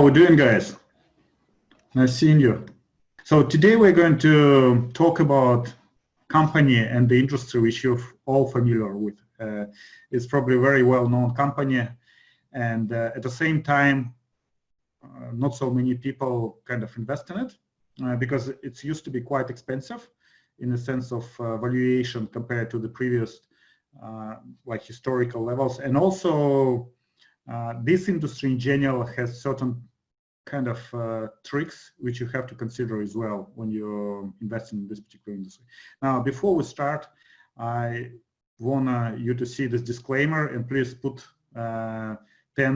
we doing, guys? Nice seeing you. So today we're going to talk about company and the industry which you're all familiar with. It's probably a very well-known company, and at the same time, not so many people kind of invest in it because it used to be quite expensive in the sense of valuation compared to the previous like historical levels. And also this industry in general has certain kind of tricks which you have to consider as well when you're investing in this particular industry. Now, before we start, I want you to see this disclaimer, and please put 10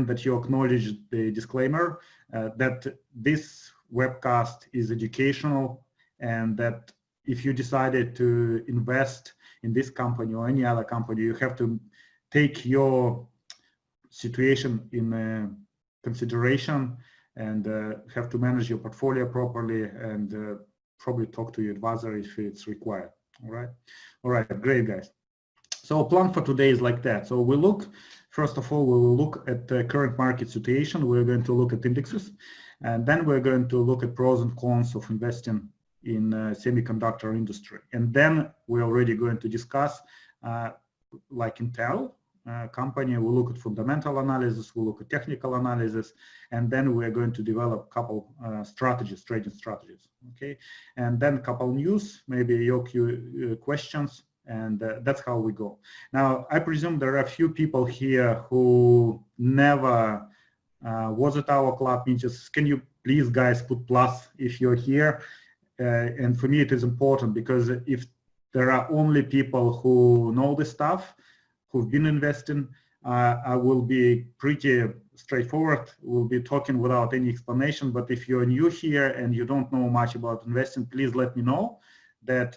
that you acknowledge the disclaimer, that this webcast is educational, and that if you decided to invest in this company or any other company, you have to take your situation in consideration and have to manage your portfolio properly and probably talk to your advisor if it's required. All right, great, guys. So plan for today is like that. So we look, first of all, we will look at the current market situation. We're going to look at indexes, and then we're going to look at pros and cons of investing in semiconductor industry. And then we're already going to discuss like Intel company. We'll look at fundamental analysis, we'll look at technical analysis, and then we're going to develop a couple strategies, trading strategies, okay? And then a couple news, maybe your questions, and that's how we go. Now, I presume there are a few people here who never was at our club meetings. Can you please, guys, put plus if you're here? And for me, it is important because if there are only people who know this stuff, who've been investing, I will be pretty straightforward. We'll be talking without any explanation. But if you're new here and you don't know much about investing, please let me know that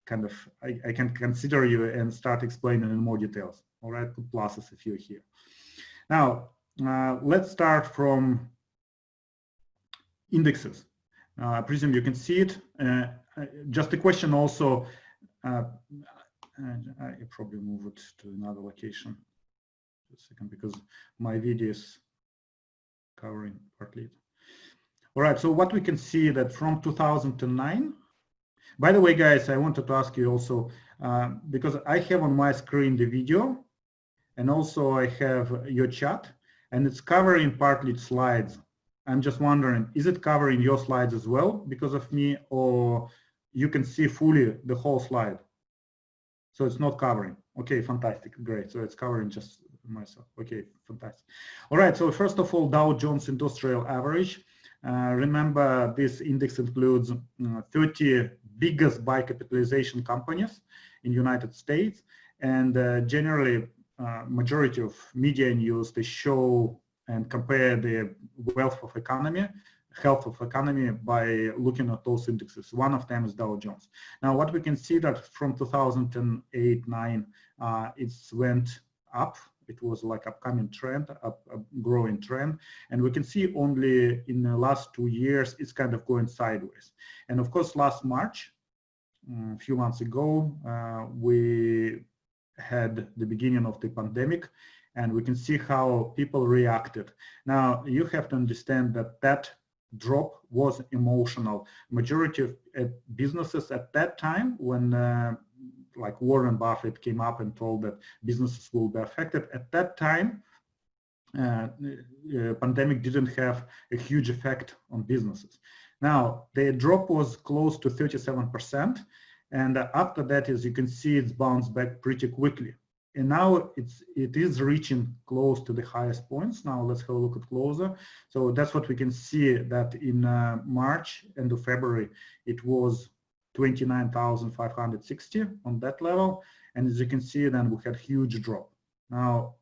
kind of I can consider you and start explaining in more details. All right, put pluses if you're here. Now, let's start from indexes. I presume you can see it. Just a question also. I probably move it to another location. Just a second, because my video is covering partly it. All right, so what we can see that from 2009. By the way, guys, I wanted to ask you also, because I have on my screen the video, and also I have your chat, and it's covering partly slides. I'm just wondering, is it covering your slides as well because of me, or you can see fully the whole slide? So it's not covering. Okay, fantastic, great. So it's covering just myself. Okay, fantastic. All right, so first of all, Dow Jones Industrial Average. Remember, this index includes 30 biggest by capitalization companies in the United States. And generally, majority of media news, they show and compare the health of economy by looking at those indexes. One of them is Dow Jones. Now, what we can see that from 2008-9, it went up. It was like upcoming trend, a growing trend. And we can see only in the last 2 years, it's kind of going sideways. And of course, last March, a few months ago, we had the beginning of the pandemic, and we can see how people reacted. Now, you have to understand that that drop was emotional. Majority of businesses at that time, when like Warren Buffett came up and told that businesses will be affected, at that time, pandemic didn't have a huge effect on businesses. Now, the drop was close to 37%, and after that, as you can see, it's bounced back pretty quickly. And now it is reaching close to the highest points. Now let's have a look at closer. So that's what we can see, that in March, end of February, it was 29,560 on that level. And as you can see, then we had huge drop. Now,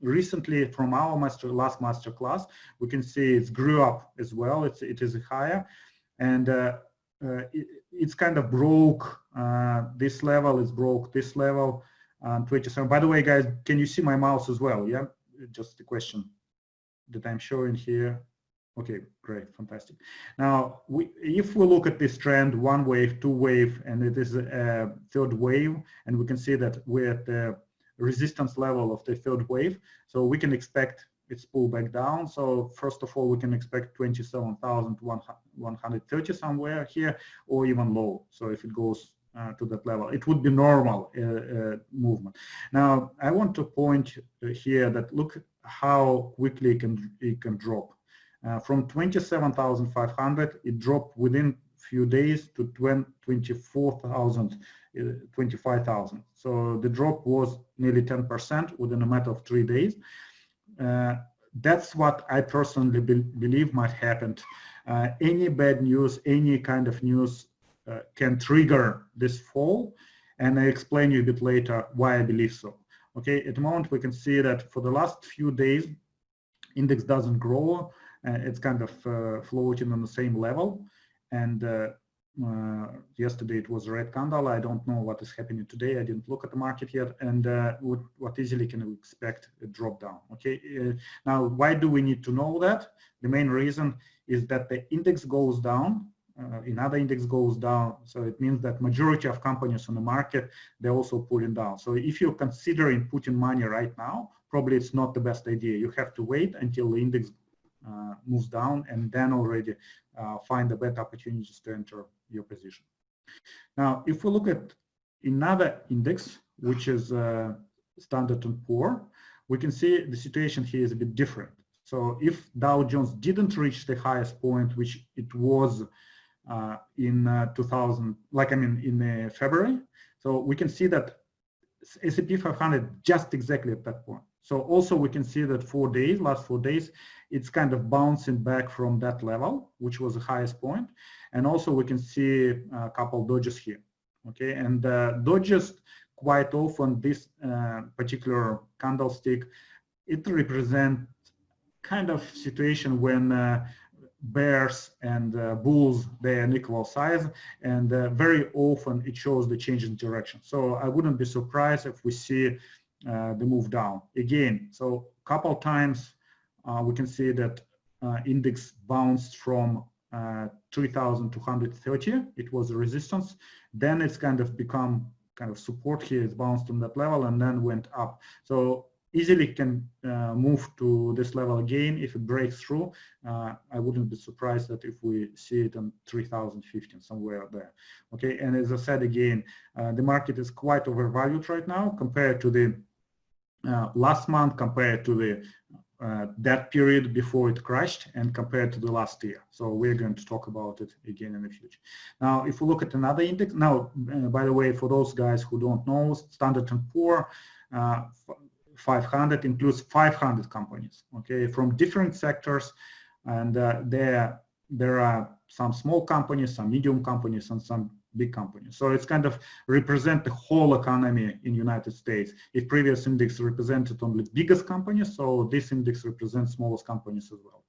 recently from our last master class, we can see it grew up as well. It is higher, and it's kind of broke this level. It's broke this level. 27. By the way, guys, can you see my mouse as well? Yeah, just a question that I'm showing here. Okay, great, fantastic. Now, if we look at this trend, 1 wave, 2 wave, and it is a 3rd wave, and we can see that we're at the resistance level of the 3rd wave, so we can expect it's pulled back down. So first of all, we can expect 27,130 somewhere here, or even low. So if it goes to that level, it would be normal movement. Now, I want to point here that look how quickly it can drop. From 27,500, it dropped within few days to 24,000, 25,000. So the drop was nearly 10% within a matter of 3 days. That's what I personally believe might happen. Any bad news, any kind of news can trigger this fall, and I explain you a bit later why I believe so. Okay, at the moment we can see that for the last few days, index doesn't grow. It's kind of floating on the same level, and yesterday it was a red candle. I don't know what is happening today. I didn't look at the market yet, and what easily can we expect a drop down. Okay, now why do we need to know that? The main reason is that the index goes down, another index goes down, so it means that majority of companies on the market, they're also pulling down. So if you're considering putting money right now, probably it's not the best idea. You have to wait until the index moves down, and then already find the better opportunities to enter your position. Now, if we look at another index, which is Standard & Poor, we can see the situation here is a bit different. So if Dow Jones didn't reach the highest point, which it was in February, so we can see that S&P 500 just exactly at that point. So also we can see that last 4 days, it's kind of bouncing back from that level, which was the highest point. And also we can see a couple dodges here. Okay, and dodges, quite often this particular candlestick, it represents kind of situation when bears and bulls, they are in equal size, and very often it shows the change in direction. So I wouldn't be surprised if we see the move down again. So a couple times we can see that index bounced from 3,230. It was a resistance. Then it's kind of become kind of support here. It's bounced on that level and then went up. So easily can move to this level again if it breaks through. I wouldn't be surprised that if we see it on 3,015 somewhere there. Okay, and as I said again, the market is quite overvalued right now compared to the last month, compared to the that period before it crashed, and compared to the last year. So we're going to talk about it again in the future. Now, if we look at another index, now, by the way, for those guys who don't know, Standard & Poor 500 includes 500 companies, okay, from different sectors, and there are some small companies, some medium companies, and some big companies. So it's kind of represent the whole economy in United States. If previous index represented only biggest companies, so this index represents smallest companies as well.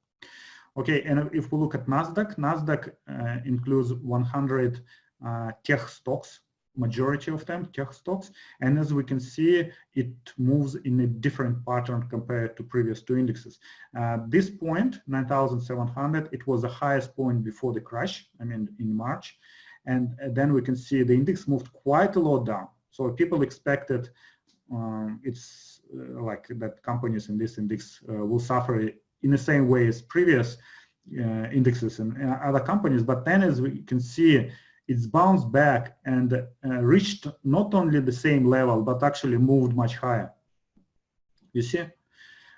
Okay, and if we look at NASDAQ includes 100 tech stocks, majority of them tech stocks, and as we can see, it moves in a different pattern compared to previous two indexes. This point, 9,700, it was the highest point before the crash, I mean in March, and then we can see the index moved quite a lot down. So people expected it's like that companies in this index will suffer in the same way as previous indexes and other companies, but then as we can see, it's bounced back and reached not only the same level, but actually moved much higher. You see?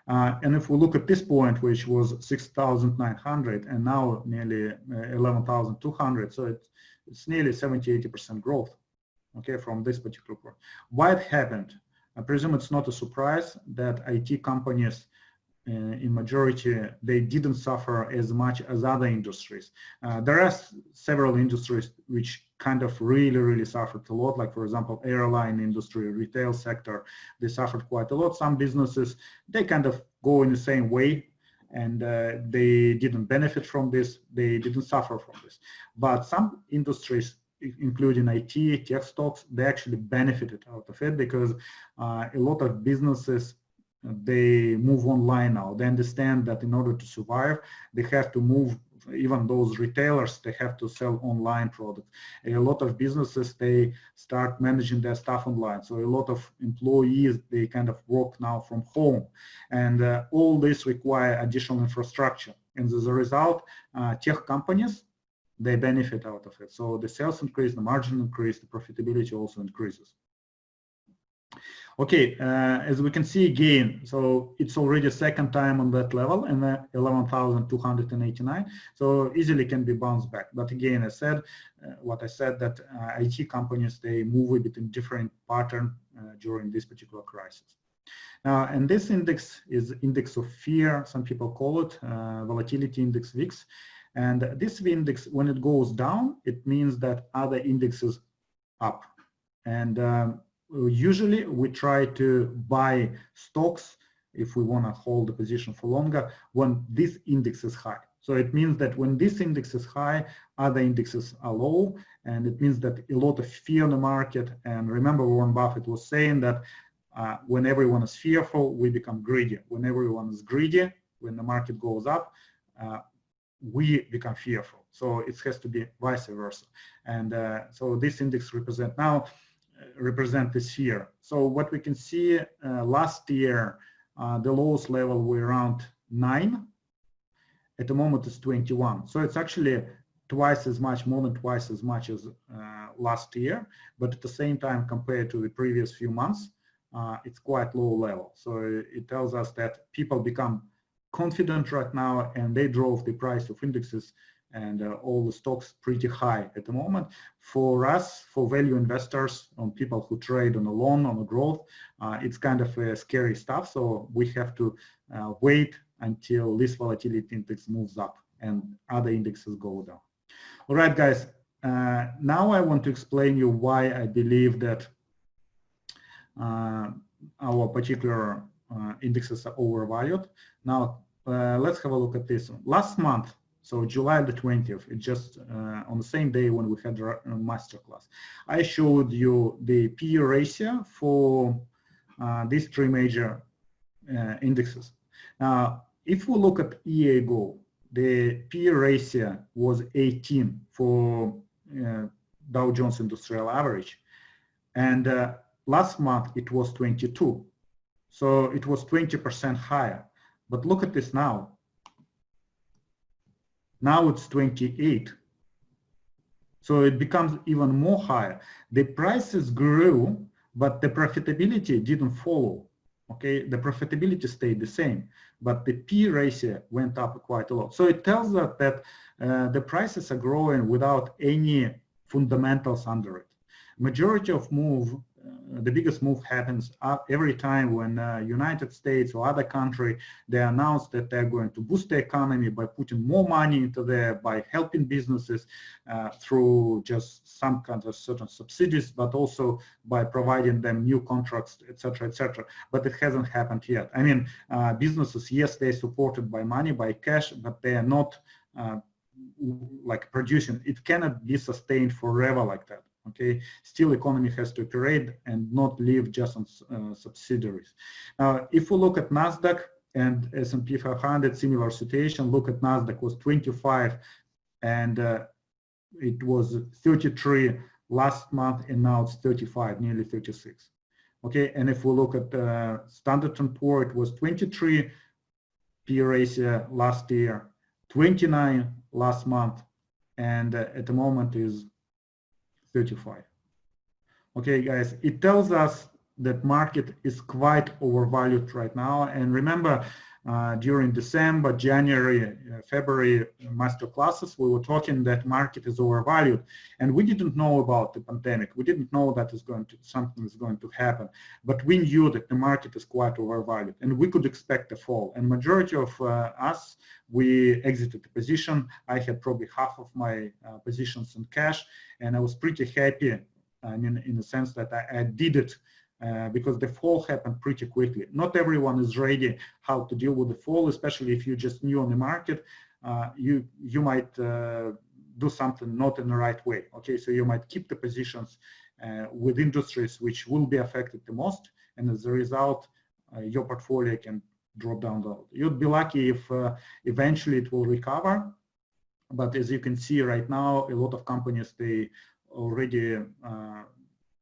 And if we look at this point, which was 6,900 and now nearly 11,200, so it's nearly 70–80% growth, okay, from this particular point. Why it happened? I presume it's not a surprise that IT companies in majority, they didn't suffer as much as other industries. There are several industries which kind of really suffered a lot, like for example, airline industry, retail sector, they suffered quite a lot. Some businesses, they kind of go in the same way and they didn't benefit from this, they didn't suffer from this. But some industries, including IT, tech stocks, they actually benefited out of it because a lot of businesses they move online now. They understand that in order to survive, they have to move. Even those retailers, they have to sell online products. A lot of businesses, they start managing their stuff online. So a lot of employees, they kind of work now from home. And all this require additional infrastructure. And as a result, tech companies, they benefit out of it. So the sales increase, the margin increase, the profitability also increases. Okay, as we can see again, so it's already second time on that level, and 11,289. So easily can be bounced back. But again, I said what I said, that IT companies, they move a bit in different pattern during this particular crisis. Now, and this index is index of fear. Some people call it volatility index VIX. And this index, when it goes down, it means that other indexes up. And usually we try to buy stocks if we want to hold the position for longer when this index is high. So it means that when this index is high, other indexes are low, and it means that a lot of fear in the market. And remember, Warren Buffett was saying that when everyone is fearful, we become greedy. When everyone is greedy, when the market goes up, we become fearful. So it has to be vice versa. And so this index represent this fear. So what we can see last year, the lowest level were around 9. At the moment it's 21. So it's actually twice as much, more than twice as much as last year. But at the same time, compared to the previous few months, it's quite low level. So it tells us that people become confident right now, and they drove the price of indexes and all the stocks pretty high at the moment. For us, for value investors, on people who trade on a long, on a growth, it's kind of scary stuff. So we have to wait until this volatility index moves up and other indexes go down. All right, guys. Now I want to explain you why I believe that our particular indexes are overvalued. Now, let's have a look at this one. Last month, so July the 20th, it just on the same day when we had a masterclass, I showed you the PE ratio for these three major indexes. Now, if we look at EA Gold, the PE ratio was 18 for Dow Jones Industrial Average, and last month it was 22. So it was 20% higher. But look at this now. Now it's 28. So it becomes even more higher. The prices grew, but the profitability didn't follow. Okay, the profitability stayed the same, but the P ratio went up quite a lot. So it tells us that the prices are growing without any fundamentals under it. Majority of move, the biggest move happens every time when United States or other country, they announce that they're going to boost the economy by putting more money into there, by helping businesses through just some kind of certain subsidies, but also by providing them new contracts, etc., etc. But it hasn't happened yet. I mean, businesses, yes, they're supported by money, by cash, but they are not like producing. It cannot be sustained forever like that. Okay, still economy has to operate and not live just on subsidiaries. Now, if we look at NASDAQ and S&P 500, similar situation. Look at NASDAQ was 25 and it was 33 last month, and now it's 35, nearly 36. Okay, and if we look at Standard & Poor's, it was 23 P ratio last year, 29 last month, and at the moment is 35. Okay, guys, it tells us that market is quite overvalued right now. And remember, during December, January, February master classes, we were talking that market is overvalued, and we didn't know about the pandemic. We didn't know that something is going to happen, but we knew that the market is quite overvalued, and we could expect a fall. And majority of us, we exited the position. I had probably half of my positions in cash, and I was pretty happy. I mean, in the sense that I did it. Because the fall happened pretty quickly. Not everyone is ready how to deal with the fall, especially if you're just new on the market. You might do something not in the right way. Okay, so you might keep the positions with industries which will be affected the most, and as a result, your portfolio can drop down the road. You'd be lucky if eventually it will recover, but as you can see right now, a lot of companies, they already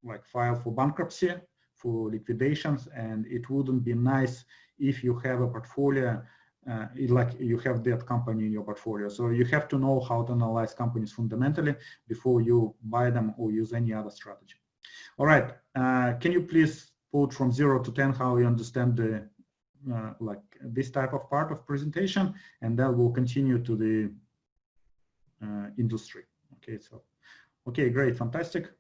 like file for bankruptcy, for liquidations, and it wouldn't be nice if you have a portfolio like you have that company in your portfolio. So you have to know how to analyze companies fundamentally before you buy them or use any other strategy. All right, can you please put from 0 to 10 how you understand the like this type of part of presentation, and then we'll continue to the industry. Okay, so okay, great, fantastic.